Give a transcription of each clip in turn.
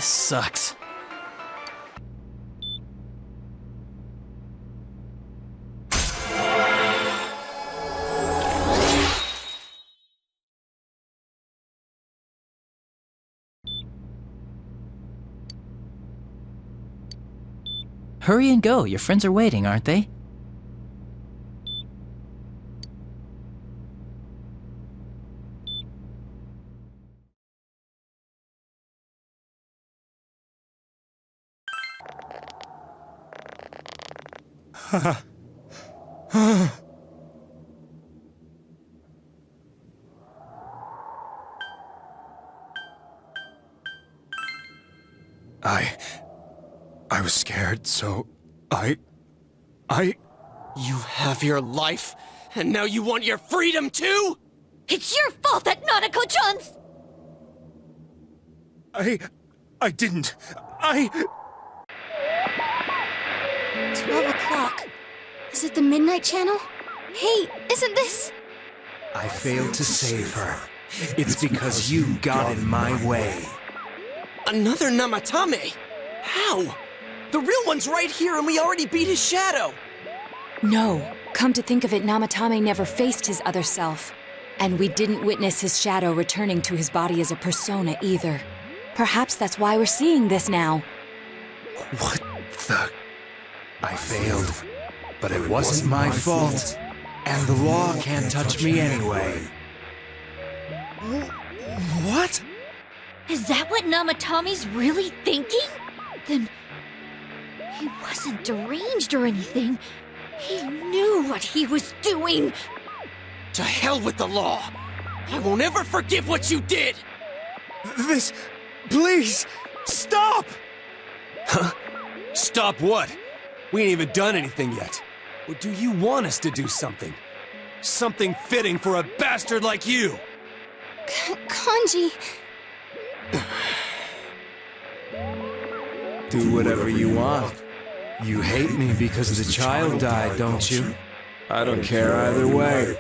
sucks. Hurry and go, your friends are waiting, aren't they? I was scared, so I... You have your life, and now you want your freedom too? It's your fault that Nanako-chan's... I didn't. 12 o'clock. Is it the Midnight Channel? Hey, isn't this... I failed to save her. It's because you got in my way. Another Namatame? How? The real one's right here and we already beat his shadow! No. Come to think of it, Namatame never faced his other self. And we didn't witness his shadow returning to his body as a persona either. Perhaps that's why we're seeing this now. What the... I failed. But it wasn't my fault. And the law can't touch me anyway. What? Is that what Namatame's really thinking? Then... he wasn't deranged or anything. He knew what he was doing. To hell with the law! I won't ever forgive what you did! This... Please! Stop! Huh? Stop what? We ain't even done anything yet. Or do you want us to do something? Something fitting for a bastard like you! Kanji... Do whatever you want. You hate me because the child died, don't you? I don't care either way.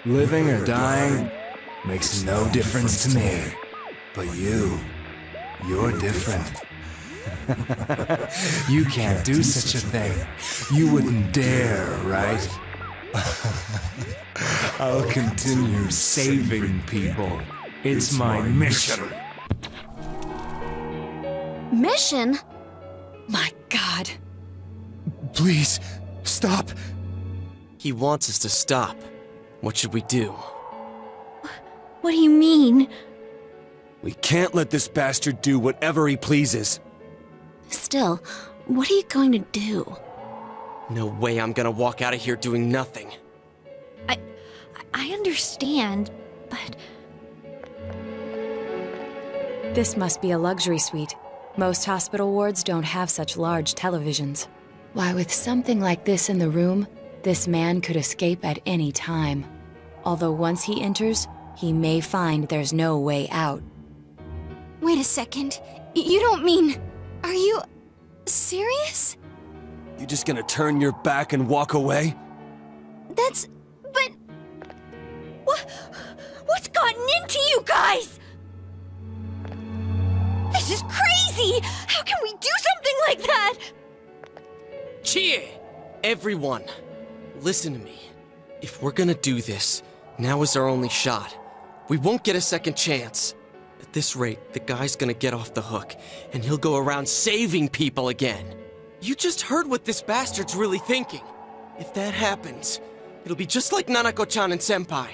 Living or dying makes no difference to me. But you're different. You can't do such a thing. You wouldn't dare, right? I'll continue saving people. It's my mission. Mission? My God. Please, stop! He wants us to stop. What should we do? What do you mean? We can't let this bastard do whatever he pleases. Still, what are you going to do? No way I'm gonna walk out of here doing nothing. I understand, but... This must be a luxury suite. Most hospital wards don't have such large televisions. Why, with something like this in the room, this man could escape at any time. Although once he enters, he may find there's no way out. Wait a second. You don't mean... Are you... serious? You just gonna turn your back and walk away? That's... but... What's gotten into you guys? This is crazy! How can we do something like that? Chie! Everyone, listen to me. If we're gonna do this, now is our only shot. We won't get a second chance. At this rate, the guy's gonna get off the hook, and he'll go around saving people again. You just heard what this bastard's really thinking. If that happens, it'll be just like Nanako-chan and Senpai.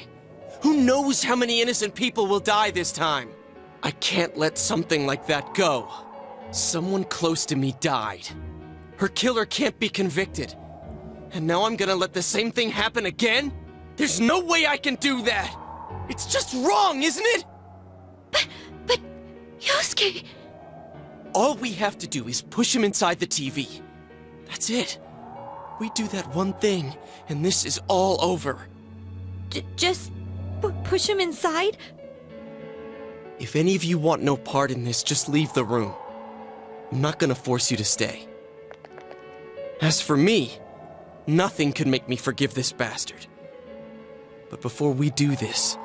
Who knows how many innocent people will die this time? I can't let something like that go. Someone close to me died. Her killer can't be convicted. And now I'm gonna let the same thing happen again? There's no way I can do that! It's just wrong, isn't it? But... Yosuke... All we have to do is push him inside the TV. That's it. We do that one thing, and this is all over. Just... push him inside? If any of you want no part in this, just leave the room. I'm not gonna force you to stay. As for me, nothing could make me forgive this bastard. But before we do this,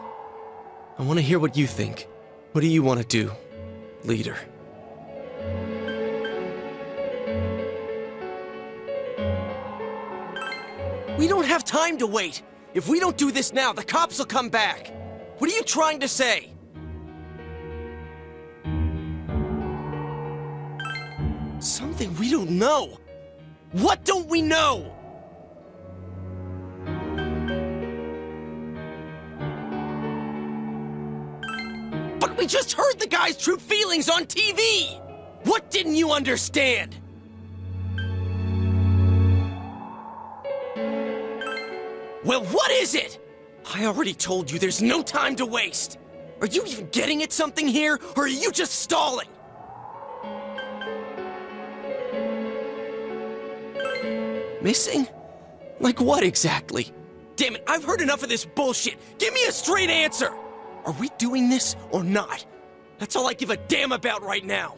I want to hear what you think. What do you want to do, leader? We don't have time to wait. If we don't do this now, the cops will come back. What are you trying to say? Something we don't know. What don't we know? But we just heard the guy's true feelings on TV! What didn't you understand? Well, what is it? I already told you there's no time to waste. Are you even getting at something here, or are you just stalling? Missing? Like what exactly? Damn it, I've heard enough of this bullshit. Give me a straight answer. Are we doing this or not? That's all I give a damn about right now.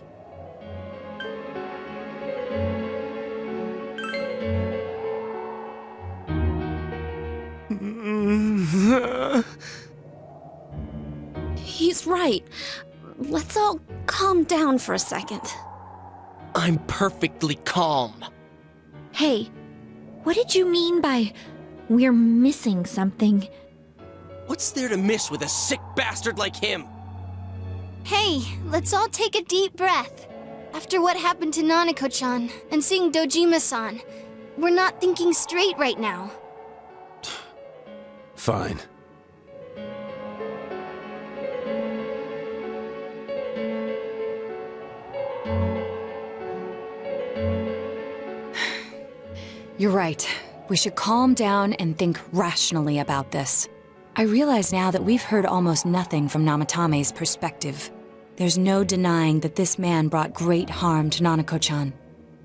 He's right. Let's all calm down for a second. I'm perfectly calm. Hey, what did you mean by we're missing something? What's there to miss with a sick bastard like him? Hey, let's all take a deep breath. After what happened to Nanako-chan and seeing Dojima-san, we're not thinking straight right now. Fine. You're right. We should calm down and think rationally about this. I realize now that we've heard almost nothing from Namatame's perspective. There's no denying that this man brought great harm to Nanako-chan.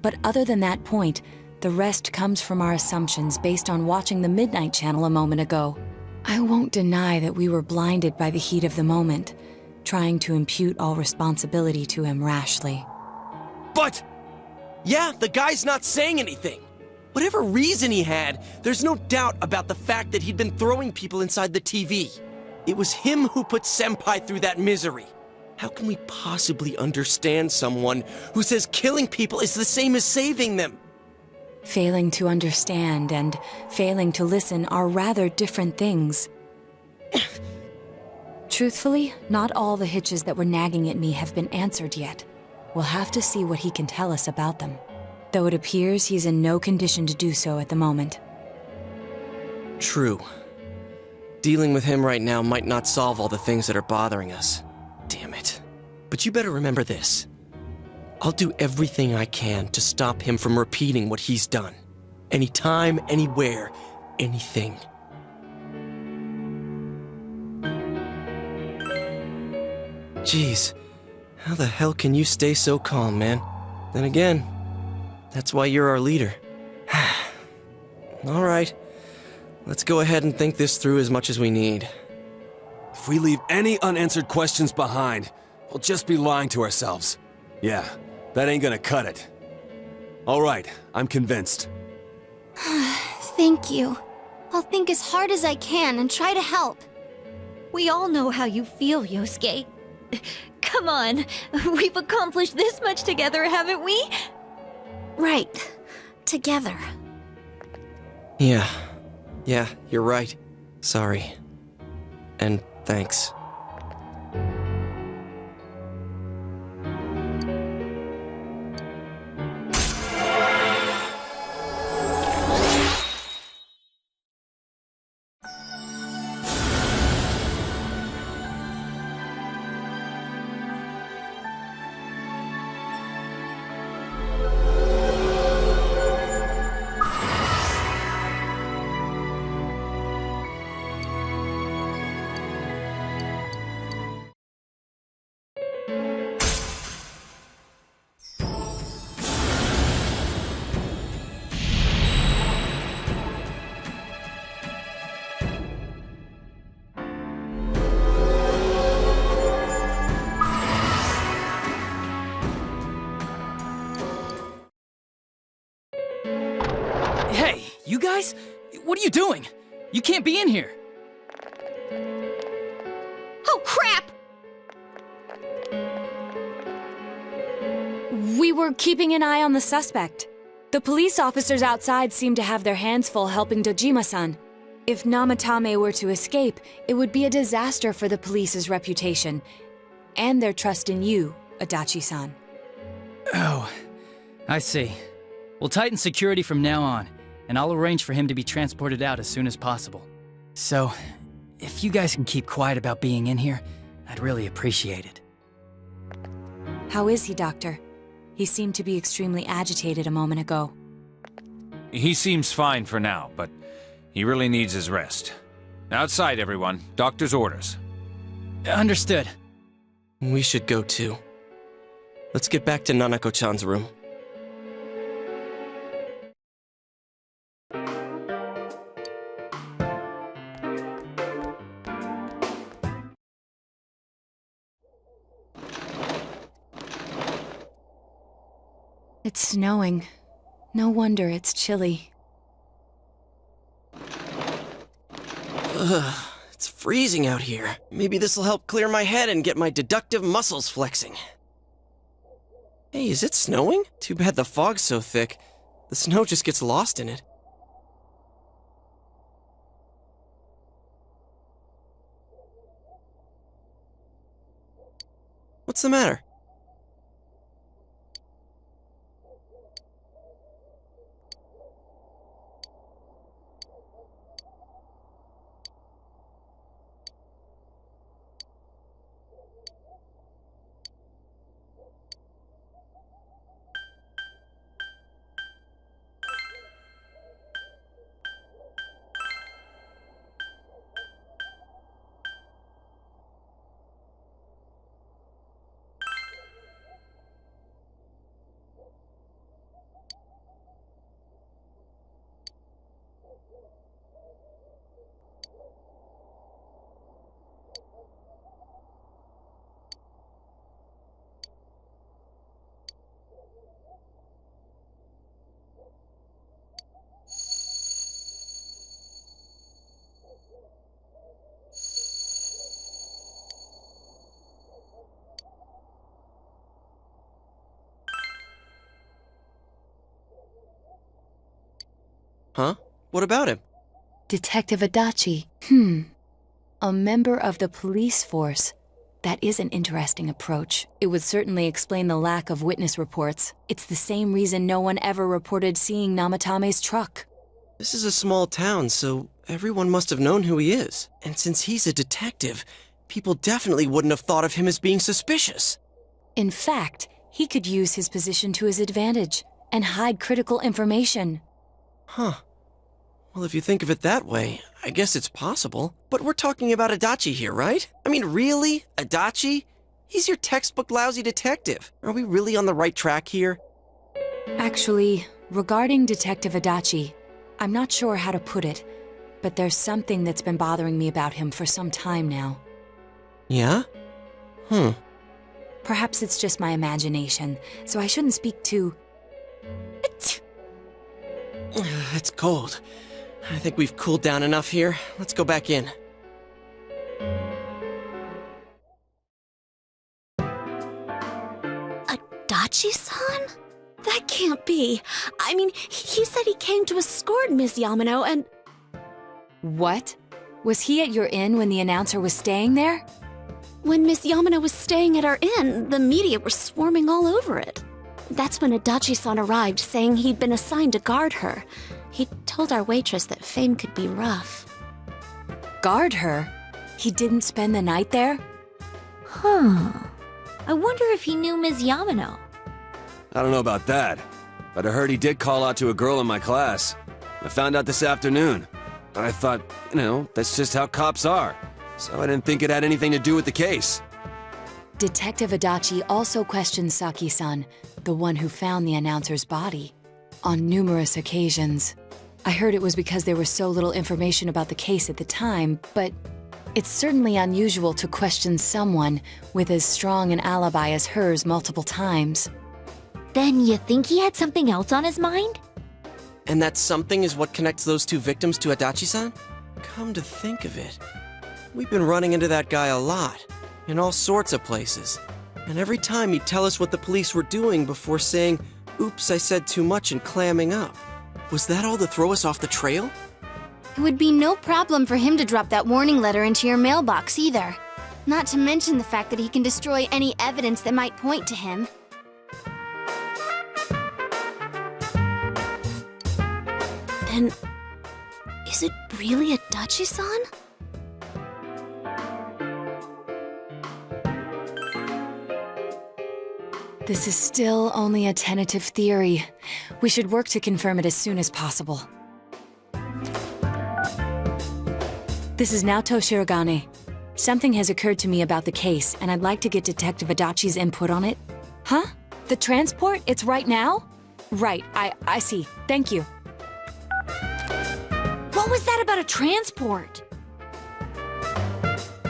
But other than that point, the rest comes from our assumptions based on watching the Midnight Channel a moment ago. I won't deny that we were blinded by the heat of the moment, trying to impute all responsibility to him rashly. But, yeah, the guy's not saying anything. Whatever reason he had, there's no doubt about the fact that he'd been throwing people inside the TV. It was him who put Senpai through that misery. How can we possibly understand someone who says killing people is the same as saving them? Failing to understand and failing to listen are rather different things. Truthfully, not all the hitches that were nagging at me have been answered yet. We'll have to see what he can tell us about them. Though it appears he's in no condition to do so at the moment. True. Dealing with him right now might not solve all the things that are bothering us. Damn it. But you better remember this. I'll do everything I can to stop him from repeating what he's done. Anytime, anywhere, anything. Jeez, how the hell can you stay so calm, man? Then again, that's why you're our leader. All right, let's go ahead and think this through as much as we need. If we leave any unanswered questions behind, we'll just be lying to ourselves. Yeah, that ain't gonna cut it. All right, I'm convinced. Thank you. I'll think as hard as I can and try to help. We all know how you feel, Yosuke. Come on, we've accomplished this much together, haven't we? Right. Together. Yeah, you're right. Sorry. And thanks. Hey, you guys? What are you doing? You can't be in here. Oh, crap! We were keeping an eye on the suspect. The police officers outside seem to have their hands full helping Dojima-san. If Namatame were to escape, it would be a disaster for the police's reputation, and their trust in you, Adachi-san. Oh, I see. We'll tighten security from now on, and I'll arrange for him to be transported out as soon as possible. So, if you guys can keep quiet about being in here, I'd really appreciate it. How is he, Doctor? He seemed to be extremely agitated a moment ago. He seems fine for now, but he really needs his rest. Outside, everyone. Doctor's orders. Understood. We should go too. Let's get back to Nanako-chan's room. It's snowing. No wonder it's chilly. Ugh, it's freezing out here. Maybe this'll help clear my head and get my deductive muscles flexing. Hey, is it snowing? Too bad the fog's so thick. The snow just gets lost in it. What's the matter? Huh? What about him? Detective Adachi. A member of the police force. That is an interesting approach. It would certainly explain the lack of witness reports. It's the same reason no one ever reported seeing Namatame's truck. This is a small town, so everyone must have known who he is. And since he's a detective, people definitely wouldn't have thought of him as being suspicious. In fact, he could use his position to his advantage and hide critical information. Huh. Well, if you think of it that way, I guess it's possible. But we're talking about Adachi here, right? I mean, really? Adachi? He's your textbook lousy detective. Are we really on the right track here? Actually, regarding Detective Adachi, I'm not sure how to put it, but there's something that's been bothering me about him for some time now. Yeah? Perhaps it's just my imagination, so I shouldn't speak too... It's cold. I think we've cooled down enough here. Let's go back in. Adachi-san? That can't be. I mean, he said he came to escort Miss Yamano and... What? Was he at your inn when the announcer was staying there? When Miss Yamano was staying at our inn, the media were swarming all over it. That's when Adachi-san arrived, saying he'd been assigned to guard her. He told our waitress that fame could be rough. Guard her? He didn't spend the night there? Huh. I wonder if he knew Ms. Yamano. I don't know about that, but I heard he did call out to a girl in my class. I found out this afternoon. I thought, that's just how cops are. So I didn't think it had anything to do with the case. Detective Adachi also questioned Saki-san, the one who found the announcer's body, on numerous occasions. I heard it was because there was so little information about the case at the time, but it's certainly unusual to question someone with as strong an alibi as hers multiple times. Then you think he had something else on his mind? And that something is what connects those two victims to Adachi-san? Come to think of it, we've been running into that guy a lot, in all sorts of places. And every time he'd tell us what the police were doing before saying, Oops, I said too much in clamming up. Was that all to throw us off the trail? It would be no problem for him to drop that warning letter into your mailbox either. Not to mention the fact that he can destroy any evidence that might point to him. Then, is it really Adachi-san? This is still only a tentative theory. We should work to confirm it as soon as possible. This is Naoto Shirogane. Something has occurred to me about the case, and I'd like to get Detective Adachi's input on it. Huh? The transport? It's right now? Right, I see. Thank you. What was that about a transport?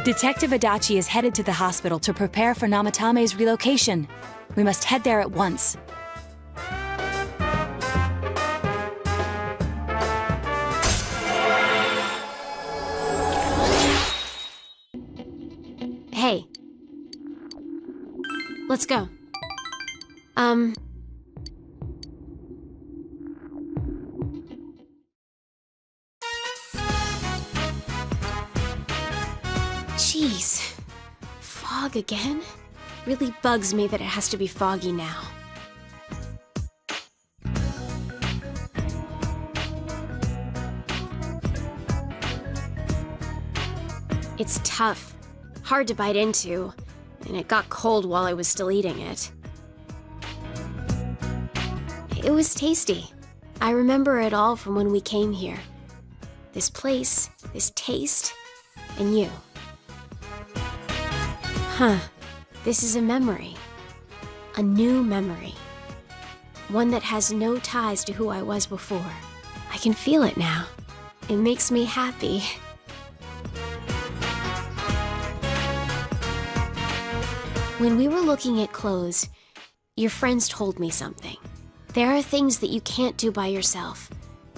Detective Adachi is headed to the hospital to prepare for Namatame's relocation. We must head there at once. Hey. Let's go. Jeez. Fog again? Really bugs me that it has to be foggy now. It's tough. Hard to bite into, and it got cold while I was still eating it. It was tasty. I remember it all from when we came here. This place, this taste, and you. Huh. This is a memory. A new memory. One that has no ties to who I was before. I can feel it now. It makes me happy. When we were looking at clothes, your friends told me something. There are things that you can't do by yourself,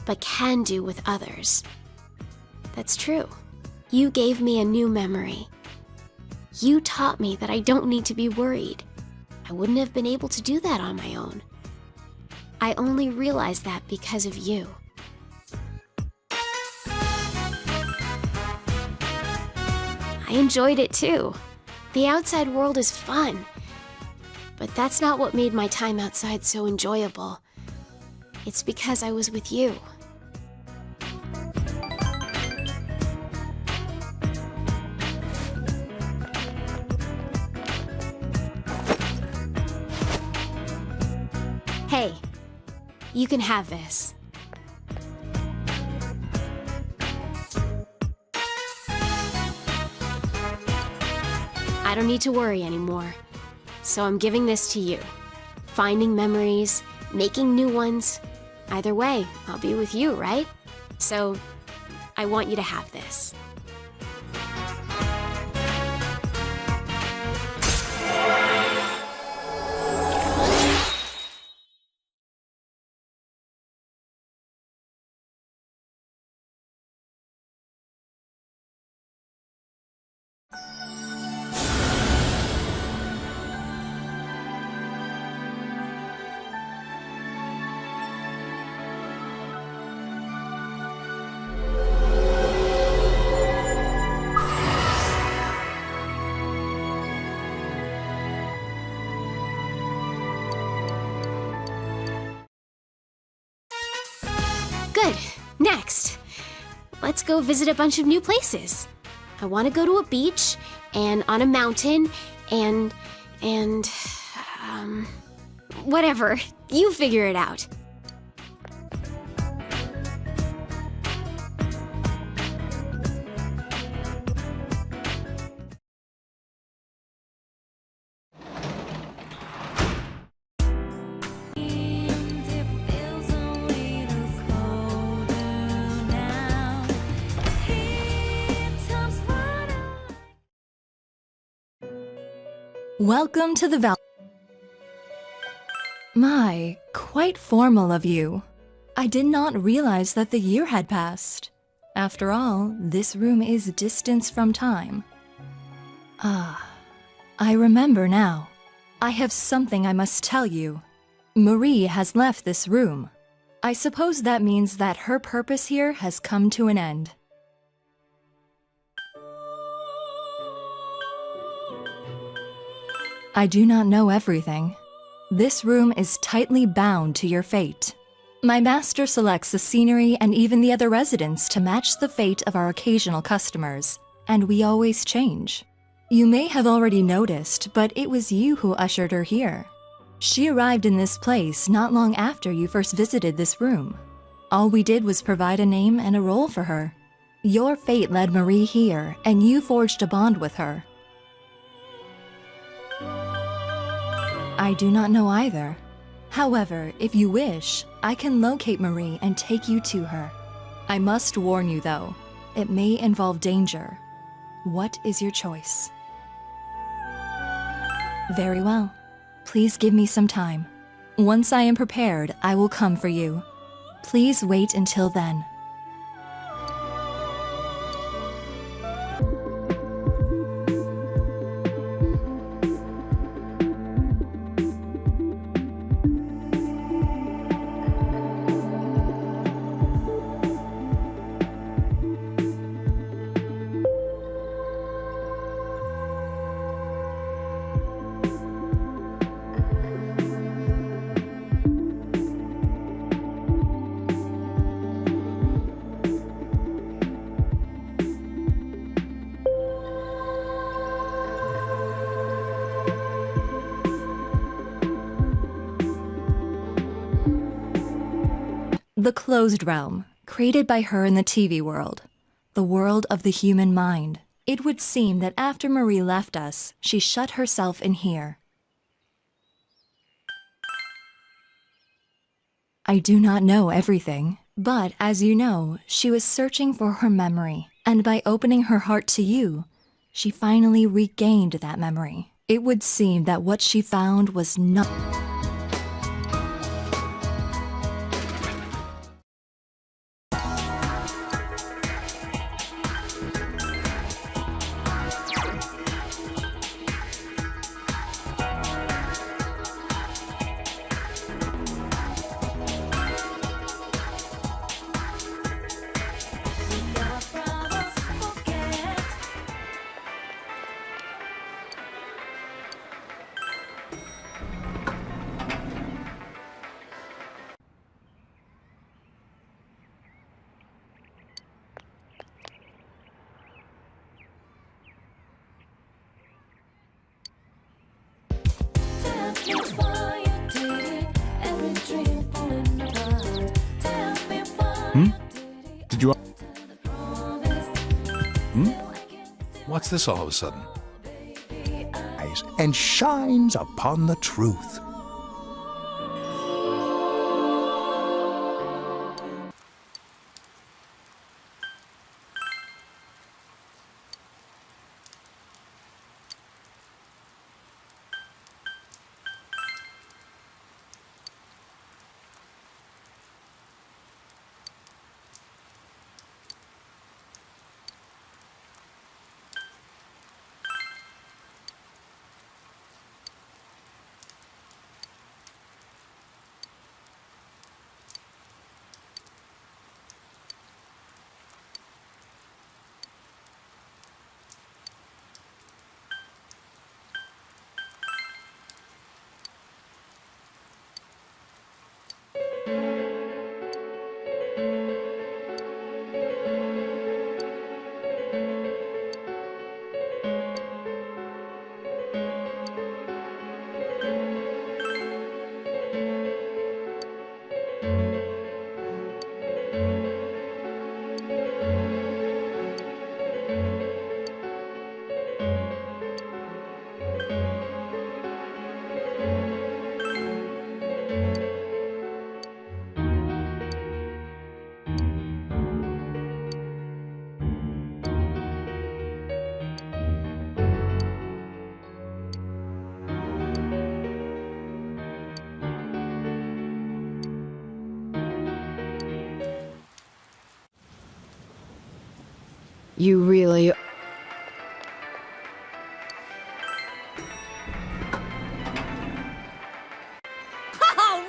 but can do with others. That's true. You gave me a new memory. You taught me that I don't need to be worried. I wouldn't have been able to do that on my own. I only realized that because of you. I enjoyed it too. The outside world is fun, but that's not what made my time outside so enjoyable. It's because I was with you. Hey, you can have this. I don't need to worry anymore, so I'm giving this to you. Finding memories, making new ones. Either way, I'll be with you, right? So, I want you to have this. Good. Next, let's go visit a bunch of new places. I want to go to a beach, and on a mountain, and whatever. You figure it out. Welcome to the Val. My, quite formal of you. I did not realize that the year had passed. After all, this room is distance from time. Ah, I remember now. I have something I must tell you. Marie has left this room. I suppose that means that her purpose here has come to an end. I do not know everything. This room is tightly bound to your fate. My master selects the scenery and even the other residents to match the fate of our occasional customers, and we always change. You may have already noticed, but it was you who ushered her here. She arrived in this place not long after you first visited this room. All we did was provide a name and a role for her. Your fate led Marie here, and you forged a bond with her. I do not know either. However, if you wish, I can locate Marie and take you to her. I must warn you though, it may involve danger. What is your choice? Very well. Please give me some time. Once I am prepared, I will come for you. Please wait until then. The closed realm, created by her in the TV world. The world of the human mind. It would seem that after Marie left us, she shut herself in here. I do not know everything, but as you know, she was searching for her memory, and by opening her heart to you, she finally regained that memory. It would seem that what she found was not... Did you... What's this all of a sudden? And shines upon the truth. You really... All